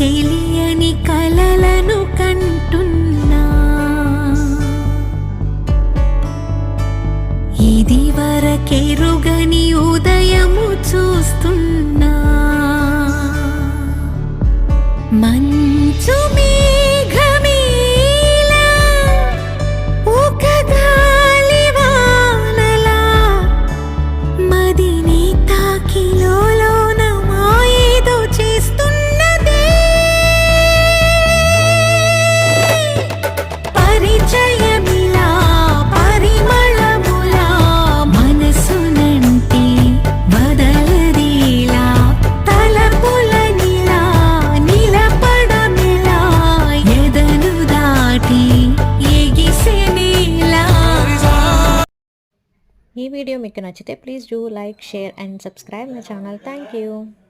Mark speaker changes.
Speaker 1: తెలియని కలలను కంటున్నా, ఇది వరకెరుగని ఉదయము చూస్తున్నా. మంచు మేఘమేలా, ఒక గాలివానలా, మదిని తాకిలోన మాయేదో చేస్తున్నదే. పరిచయమిలా పరిమళములా మనసునంటే బదలదేలా, తలపులనిలా నిలపడమిలా, ఎదను దాటి ఎగిసెనేలా.
Speaker 2: ఈ వీడియో మీకు నచ్చితే please do like, share and subscribe my channel. Thank you.